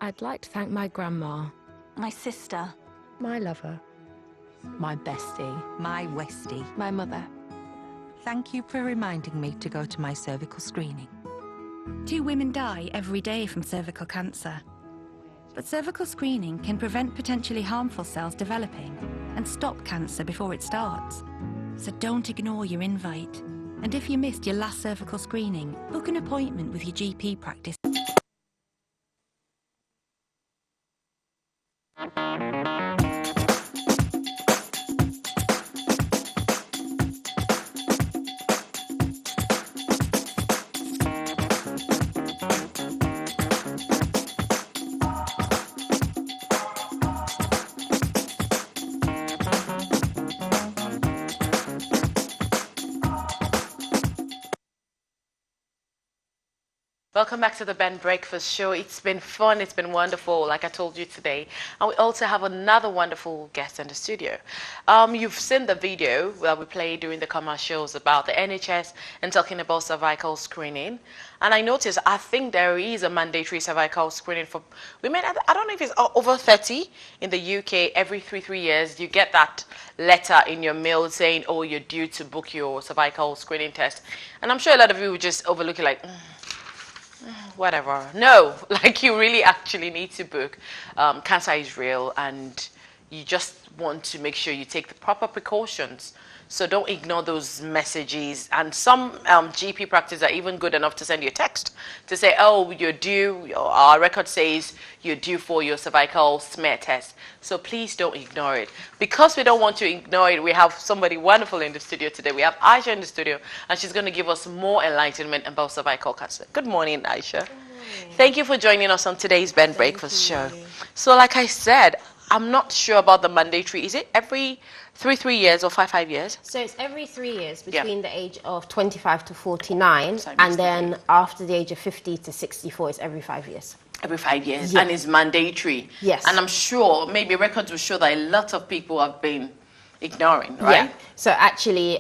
I'd like to thank my grandma, My sister. my lover, my bestie, My Westie. my mother. Thank you for reminding me to go to my cervical screening. 2 women die every day from cervical cancer. But cervical screening can prevent potentially harmful cells developing and stop cancer before it starts. So don't ignore your invite. And if you missed your last cervical screening, book an appointment with your GP practice. Welcome back to the Ben Breakfast Show. It's been fun. It's been wonderful, like I told you today. And we also have another wonderful guest in the studio. You've seen the video that we played during the commercials about the NHS and talking about cervical screening. And I noticed, I think there is a mandatory cervical screening for women. I don't know if it's over 30 in the UK. Every 3 years, you get that letter in your mail saying, oh, you're due to book your cervical screening test. And I'm sure a lot of you would just overlook it like, whatever. No, like you really actually need to book. Cancer is real, and you just want to make sure you take the proper precautions. So don't ignore those messages. And some GP practices are even good enough to send you a text to say, oh, you're due, our record says you're due for your cervical smear test. So please don't ignore it. Because we don't want to ignore it, we have somebody wonderful in the studio today. We have Aisha in the studio, and she's going to give us more enlightenment about cervical cancer. Good morning, Aisha. Good morning. Thank you for joining us on today's Ben Breakfast Show. So like I said, I'm not sure about the mandatory. Is it every 3 years or 5 years? So it's every 3 years between the age of 25 to 49, and then after the age of 50 to 64, it's every 5 years. Every 5 years, Yeah. and it's mandatory. Yes. And I'm sure maybe records will show that a lot of people have been ignoring, right? Yeah. So actually,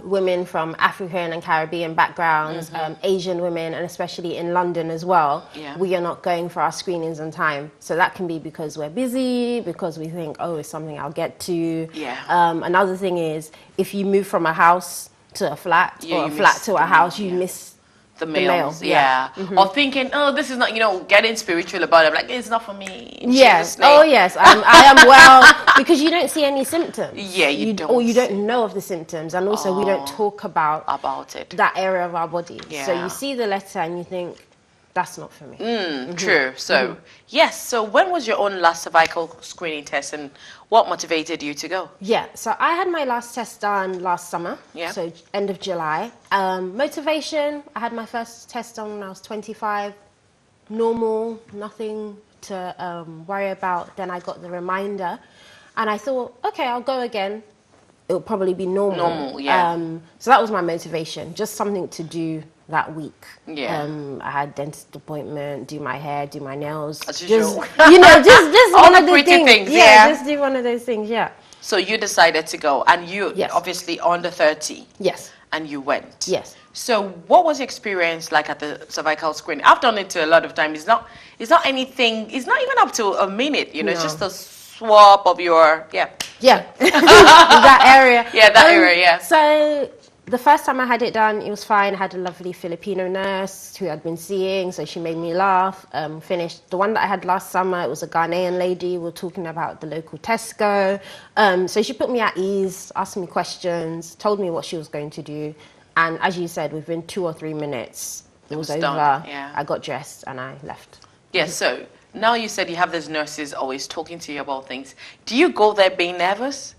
women from African and Caribbean backgrounds, Asian women, and especially in London as well, we are not going for our screenings on time. So that can be because we're busy, because we think, oh, it's something I'll get to. Yeah. Another thing is, if you move from a house to a flat, or a flat to a house, you miss the males, or thinking, oh, this is not, getting spiritual about it. Like, it's not for me. Yes. Oh, yes. I am well, because you don't see any symptoms. Yeah, you don't. Or you don't know of the symptoms, and also we don't talk about it. That area of our body. Yeah. So you see the letter and you think, that's not for me. True. So, yes. So when was your own last cervical screening test, and what motivated you to go? Yeah. So I had my last test done last summer. Yeah. So end of July. Motivation, I had my first test done when I was 25. Normal, nothing to worry about. Then I got the reminder, and I thought, okay, I'll go again. It'll probably be normal. Normal, yeah. So that was my motivation, just something to do that week. Yeah. I had dentist appointment, do my hair, do my nails. As Just, usual. just All one the of the pretty things, yeah, just do one of those things, yeah. So you decided to go, and you obviously under 30. Yes. And you went. Yes. So what was your experience like at the cervical screening? I've done it a lot of times. It's not anything, it's not even up to a minute, it's just a swab of your, that area. Yeah, that area, yeah. So the first time I had it done, it was fine. I had a lovely Filipino nurse who I'd been seeing, so she made me laugh. Finished. The one that I had last summer, it was a Ghanaian lady. We were talking about the local Tesco. So she put me at ease, asked me questions, told me what she was going to do. And as you said, within 2 or 3 minutes, it was over. Done. Yeah. I got dressed and I left. Yeah, so now you said you have these nurses always talking to you about things. Do you go there being nervous?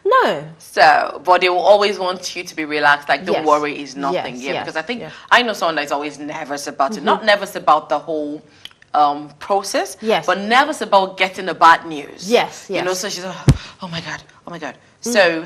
No. So, but they will always want you to be relaxed, like don't worry, it's nothing. Yes, Because I think I know someone that's always nervous about it. Not nervous about the whole process, but nervous about getting the bad news. Yes. So she's like, oh my God. So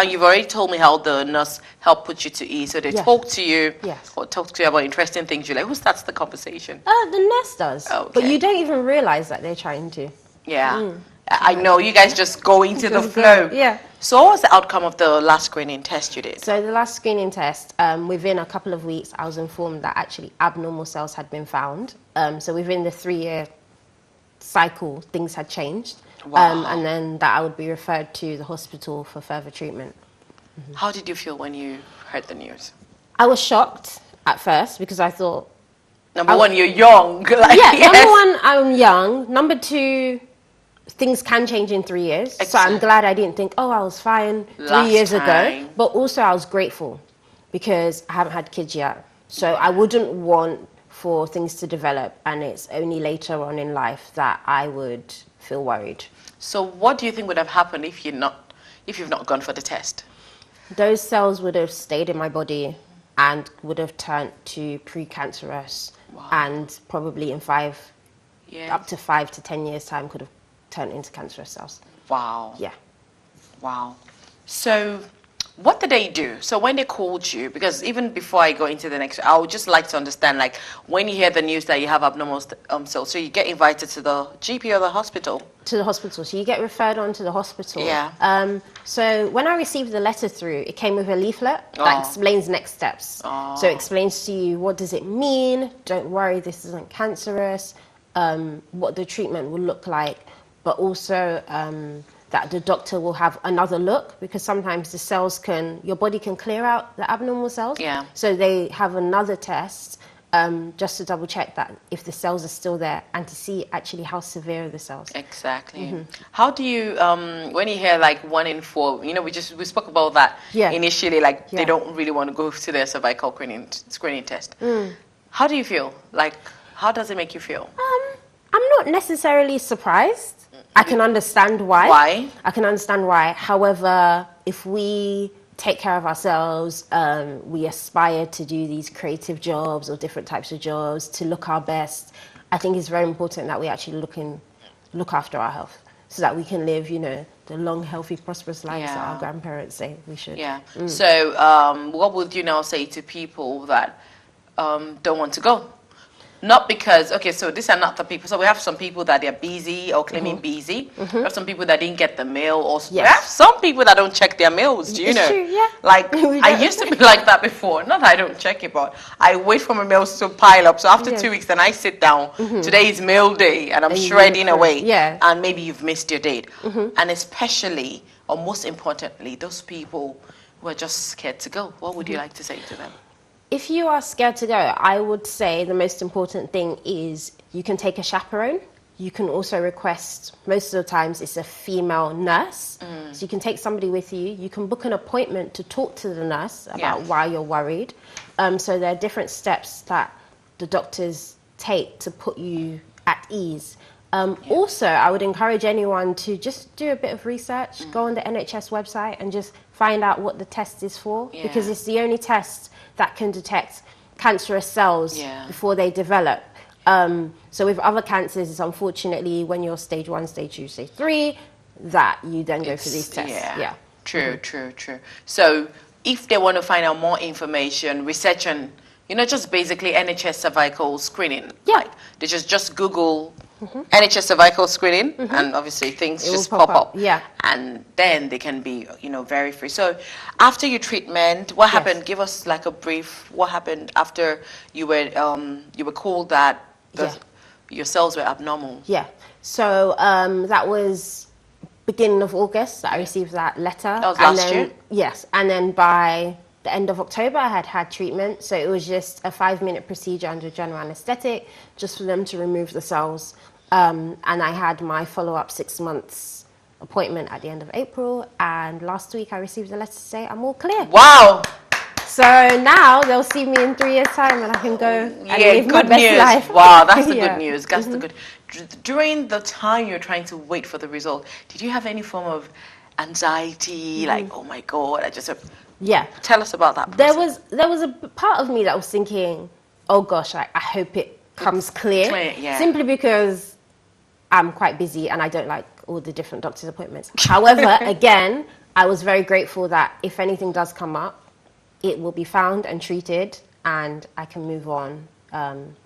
you've already told me how the nurse helped put you to ease. So they talk to you, or talk to you about interesting things. You're like, who starts the conversation? The nurse does. Okay. But you don't even realize that they're trying to. Yeah. I know, you guys just go into the flow. Yeah. So what was the outcome of the last screening test you did? So the last screening test, within a couple of weeks, I was informed that actually abnormal cells had been found. So within the 3-year cycle, things had changed. Wow. And then that I would be referred to the hospital for further treatment. How did you feel when you heard the news? I was shocked at first because I thought, Number one, you're young. Like, yeah, yes. number one, I'm young. Number two, things can change in 3 years. So I'm glad I didn't think, oh, I was fine 3 years ago. But also I was grateful because I haven't had kids yet. So I wouldn't want for things to develop, and it's only later on in life that I would feel worried. So what do you think would have happened if you've not gone for the test? Those cells would have stayed in my body and would have turned to precancerous, and probably in up to 5 to 10 years time could have turned into cancerous cells. Wow. Yeah. Wow. So what did they do? So when they called you, because even before I go into the next, I would just like to understand, like, when you hear the news that you have abnormal cells, so you get invited to the GP or the hospital? To the hospital. So you get referred on to the hospital. Yeah. So when I received the letter through, it came with a leaflet that explains next steps. So it explains to you, what does it mean? Don't worry, this isn't cancerous. What the treatment will look like, but also that the doctor will have another look, because sometimes the cells your body can clear out the abnormal cells. Yeah. So they have another test just to double check that if the cells are still there, and to see actually how severe are the cells. Exactly. How do you, when you hear like 1 in 4, you know, we spoke about that initially, like they don't really want to go to their cervical screening test. How do you feel? Like, how does it make you feel? I'm not necessarily surprised. I can understand why. Why? I can understand why. However, if we take care of ourselves, we aspire to do these creative jobs or different types of jobs, to look our best, I think it's very important that we actually look after our health, so that we can live, you know, the long, healthy, prosperous lives that our grandparents say we should. Yeah. So what would you now say to people that don't want to go? Not because, okay, so these are not the people. So we have some people that they're busy or claiming busy. We have some people that didn't get the mail. Or we have some people that don't check their mails, do you know? True, yeah. Like, I used to be like that before. Not that I don't check it, but I wait for my mails to pile up. So after 2 weeks, then I sit down. Today is mail day, and I'm shredding away. Yeah. And maybe you've missed your date. And especially, or most importantly, those people who are just scared to go. What would you like to say to them? If you are scared to go, I would say the most important thing is you can take a chaperone. You can also request, most of the times it's a female nurse. So you can take somebody with you. You can book an appointment to talk to the nurse about why you're worried. So there are different steps that the doctors take to put you at ease. Also, I would encourage anyone to just do a bit of research, go on the NHS website and just find out what the test is for, because it's the only test that can detect cancerous cells before they develop. So with other cancers, it's unfortunately when you're stage 1, stage 2, stage 3, that you then go for these tests. Yeah. True. So if they want to find out more information, research on, you know, just basically NHS cervical screening. Like, they just Google NHS cervical screening, and obviously things just pop up. Yeah. And then they can be, you know, very free. So after your treatment, what happened? Give us like a brief, what happened after you were called that your cells were abnormal? Yeah. So that was beginning of August that I received that letter. That was last year? Yes. And then by the end of October, I had treatment. So it was just a 5-minute procedure under general anesthetic, just for them to remove the cells. And I had my follow-up 6 months appointment at the end of April. And last week I received a letter to say I'm all clear. Wow. So now they'll see me in 3 years' time, and I can go and live my best life. Wow, that's the good news. That's the good. During the time you're trying to wait for the result, did you have any form of anxiety? Like, oh my God, I just have... Yeah. Tell us about that. There was a part of me that was thinking, oh gosh, I hope it comes clear. Simply because I'm quite busy and I don't like all the different doctor's appointments. However, again, I was very grateful that if anything does come up, it will be found and treated, and I can move on.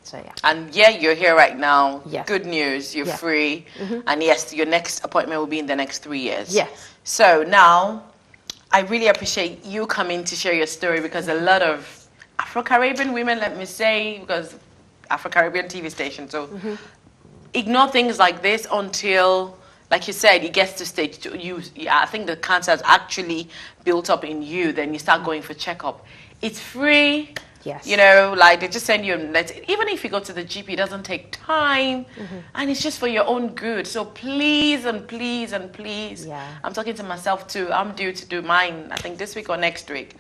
So yeah. And you're here right now. Yeah. Good news, you're free. And yes, your next appointment will be in the next 3 years. Yes. So now, I really appreciate you coming to share your story, because a lot of Afro-Caribbean women, let me say, because Afro-Caribbean TV station, so ignore things like this until, like you said, it gets to stage 2. I think the cancer has actually built up in you. Then you start going for checkup. It's free. Yes. You know, like they just send you a letter. Even if you go to the GP, it doesn't take time, and it's just for your own good. So please and please and please, I'm talking to myself too. I'm due to do mine, I think this week or next week.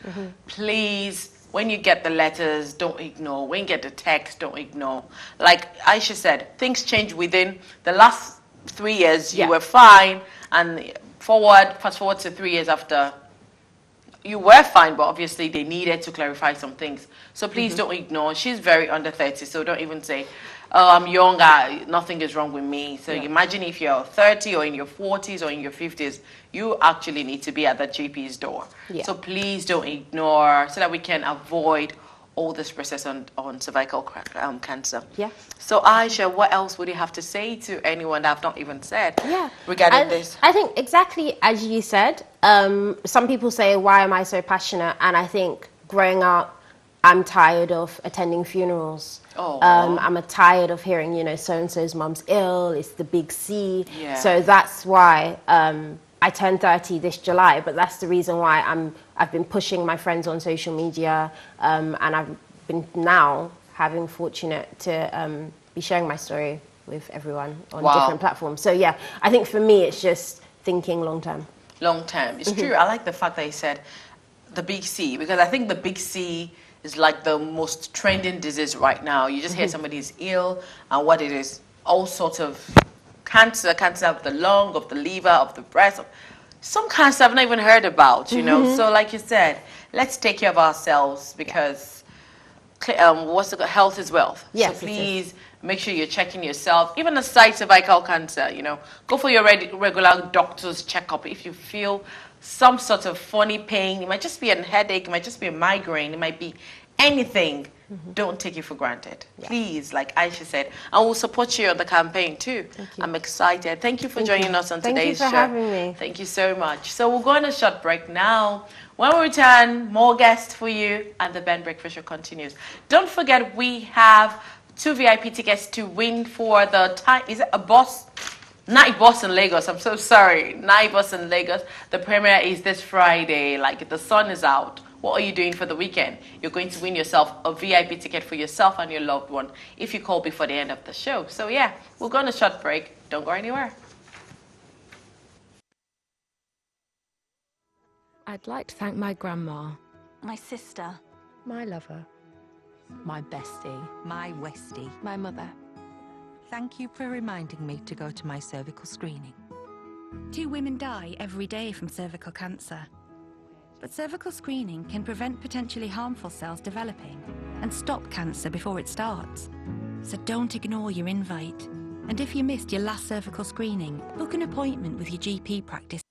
Please, when you get the letters, don't ignore. When you get the text, don't ignore. Like Aisha said, things change within the last 3 years. You were fine, and fast forward to 3 years after. You were fine, but obviously they needed to clarify some things. So please don't ignore. She's very under 30, so don't even say, oh, I'm young, nothing is wrong with me. So imagine if you're 30 or in your 40s or in your 50s, you actually need to be at the GP's door. So please don't ignore so that we can avoid all this process on cervical cancer. So Aisha, what else would you have to say to anyone that I've not even said regarding this? I think exactly as you said, some people say, why am I so passionate? And I think growing up, I'm tired of attending funerals. I'm tired of hearing, you know, so-and-so's mum's ill, it's the big C. So that's why I turned 30 this July, but that's the reason why I've been pushing my friends on social media, and I've been now having fortunate to be sharing my story with everyone on different platforms. So yeah, I think for me it's just thinking long term. Long term, it's true. I like the fact that you said the big C, because I think the big C is like the most trending disease right now. You just hear somebody's ill, and what it is, all sorts of cancer of the lung, of the liver, of the breast, some cancer I've not even heard about, you know. So like you said, let's take care of ourselves, because health is wealth. So please make sure you're checking yourself. Even aside cervical cancer, you know, go for your regular doctor's checkup. If you feel some sort of funny pain, it might just be a headache, it might just be a migraine, it might be anything. Don't take it for granted. Please, like Aisha said, I will support you on the campaign too. I'm excited. Thank you for joining us on today's show. Thank you for having me. Thank you so much. So we'll go on a short break now. When we return, more guests for you, and the Ben Breakfast Show continues. Don't forget, we have 2 VIP tickets to win for the Night Boss in Lagos. I'm so sorry. Night Boss in Lagos. The premiere is this Friday. Like, the sun is out. What are you doing for the weekend? You're going to win yourself a VIP ticket for yourself and your loved one if you call before the end of the show. So yeah, we'll go on a short break. Don't go anywhere. I'd like to thank my grandma, My sister. my lover, my bestie, My Westie. my mother. Thank you for reminding me to go to my cervical screening. 2 women die every day from cervical cancer. But cervical screening can prevent potentially harmful cells developing and stop cancer before it starts. So don't ignore your invite. And if you missed your last cervical screening, book an appointment with your GP practice